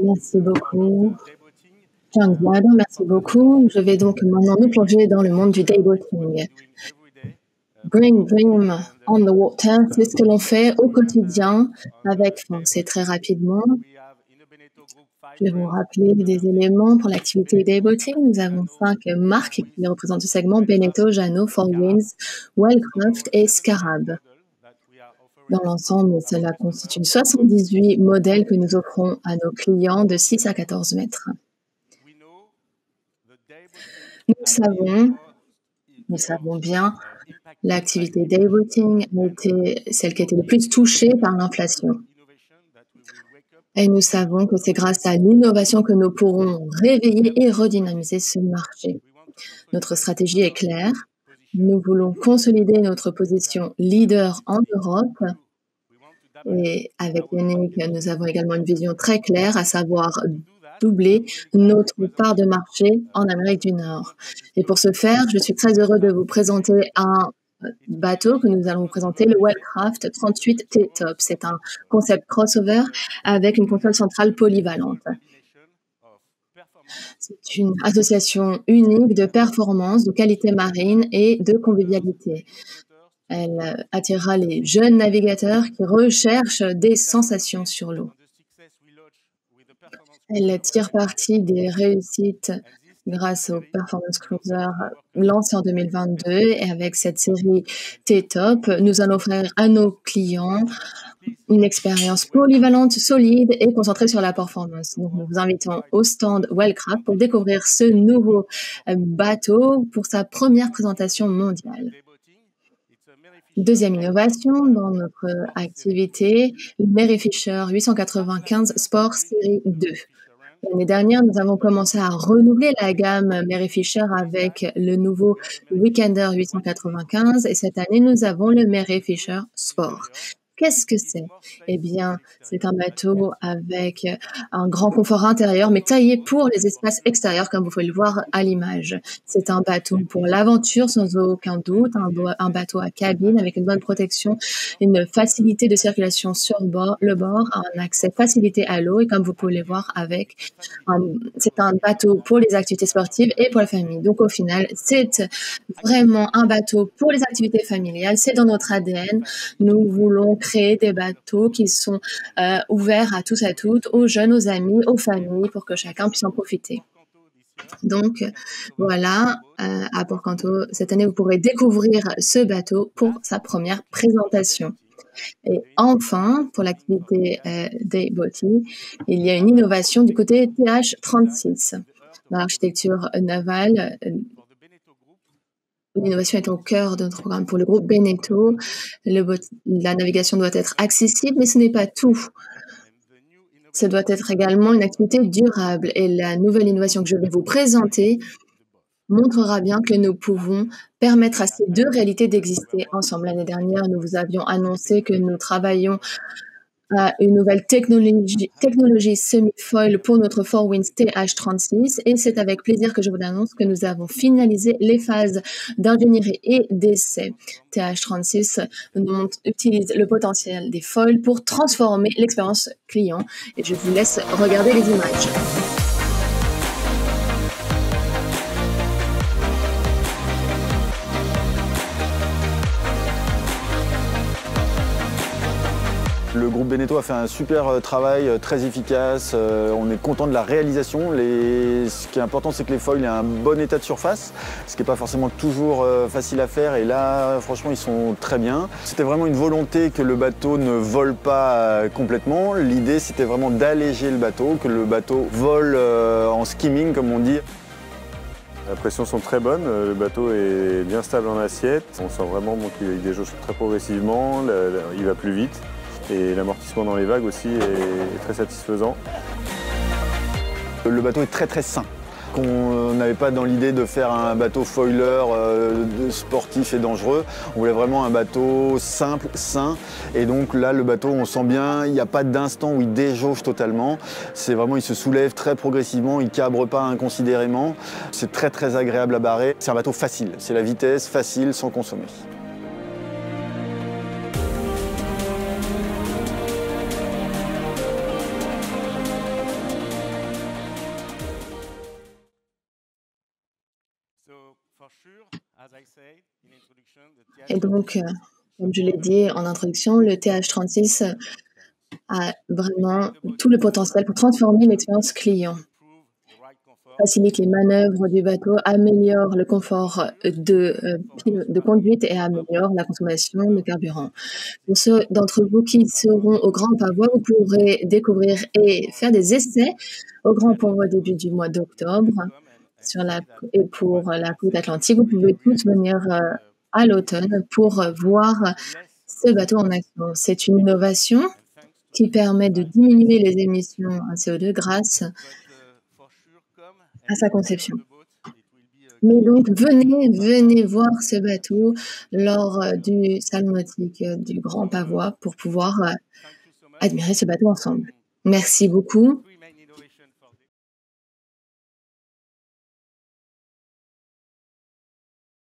Merci beaucoup. Jean Guido, merci beaucoup. Je vais donc maintenant nous plonger dans le monde du dayboating. Bring Dream on the Water, c'est ce que l'on fait au quotidien avec force et très rapidement. Je vais vous rappeler des éléments pour l'activité dayboating. Nous avons 5 marques qui représentent ce segment: Beneteau, Jeannot, 4Winds, Wellcraft et Scarab. Dans l'ensemble, cela constitue 78 modèles que nous offrons à nos clients de 6 à 14 mètres. Nous savons bien, l'activité dayboating a été celle qui a été le plus touchée par l'inflation. Et nous savons que c'est grâce à l'innovation que nous pourrons réveiller et redynamiser ce marché. Notre stratégie est claire. Nous voulons consolider notre position leader en Europe. Et avec Yannick, nous avons également une vision très claire, à savoir doubler notre part de marché en Amérique du Nord. Et pour ce faire, je suis très heureux de vous présenter un bateau que nous allons vous présenter, le Wellcraft 38 T-Top. C'est un concept crossover avec une console centrale polyvalente. C'est une association unique de performance, de qualité marine et de convivialité. Elle attirera les jeunes navigateurs qui recherchent des sensations sur l'eau. Elle tire parti des réussites grâce au Performance Cruiser lancé en 2022. Et avec cette série T-Top, nous allons offrir à nos clients une expérience polyvalente, solide et concentrée sur la performance. Donc, nous vous invitons au stand Wellcraft pour découvrir ce nouveau bateau pour sa première présentation mondiale. Deuxième innovation dans notre activité, le Mary Fisher 895 Sport Série 2. L'année dernière, nous avons commencé à renouveler la gamme Mary Fisher avec le nouveau Weekender 895 et cette année, nous avons le Mary Fisher Sport. Qu'est-ce que c'est? Eh bien, c'est un bateau avec un grand confort intérieur, mais taillé pour les espaces extérieurs, comme vous pouvez le voir à l'image. C'est un bateau pour l'aventure, sans aucun doute, un bateau à cabine avec une bonne protection, une facilité de circulation sur le bord, un accès facilité à l'eau, et comme vous pouvez le voir c'est un bateau pour les activités sportives et pour la famille. Donc, au final, c'est vraiment un bateau pour les activités familiales. C'est dans notre ADN. Nous voulons créer des bateaux qui sont ouverts à tous et à toutes, aux jeunes, aux amis, aux familles, pour que chacun puisse en profiter. Donc, voilà, à Porcanto, cette année, vous pourrez découvrir ce bateau pour sa première présentation. Et enfin, pour l'activité dayboating, il y a une innovation du côté TH36. Dans l'architecture navale, l'innovation est au cœur de notre programme. Pour le groupe Beneteau, la navigation doit être accessible, mais ce n'est pas tout. Ce doit être également une activité durable. Et la nouvelle innovation que je vais vous présenter montrera bien que nous pouvons permettre à ces deux réalités d'exister ensemble. L'année dernière, nous vous avions annoncé que nous travaillions à une nouvelle technologie semi-foil pour notre 4Winds TH36 et c'est avec plaisir que je vous annonce que nous avons finalisé les phases d'ingénierie et d'essai. TH36 utilise le potentiel des foils pour transformer l'expérience client et je vous laisse regarder les images. Le groupe Beneteau a fait un super travail, très efficace. On est content de la réalisation. Ce qui est important, c'est que les foils aient un bon état de surface, ce qui n'est pas forcément toujours facile à faire. Et là, franchement, ils sont très bien. C'était vraiment une volonté que le bateau ne vole pas complètement. L'idée, c'était vraiment d'alléger le bateau, que le bateau vole en skimming, comme on dit. Les pressions sont très bonnes, le bateau est bien stable en assiette. On sent vraiment qu'il déjauge très progressivement, il va plus vite. Et l'amortissement dans les vagues aussi est très satisfaisant. Le bateau est très très sain. qu'on n'avait pas dans l'idée de faire un bateau foiler sportif et dangereux. On voulait vraiment un bateau simple, sain. Et donc là, le bateau, on sent bien, il n'y a pas d'instant où il déjauge totalement. C'est vraiment, il se soulève très progressivement, il ne cabre pas inconsidérément. C'est très très agréable à barrer. C'est un bateau facile, c'est la vitesse, facile, sans consommer. Et donc, comme je l'ai dit en introduction, le TH36 a vraiment tout le potentiel pour transformer l'expérience client, facilite les manœuvres du bateau, améliore le confort de conduite et améliore la consommation de carburant. Pour ceux d'entre vous qui seront au Grand Pavois, vous pourrez découvrir et faire des essais au Grand Pavois au début du mois d'octobre. Et pour la côte atlantique, vous pouvez tous venir à l'automne pour voir ce bateau en action. C'est une innovation qui permet de diminuer les émissions de CO2 grâce à sa conception. Mais donc, venez voir ce bateau lors du salon nautique du Grand Pavois pour pouvoir admirer ce bateau ensemble. Merci beaucoup.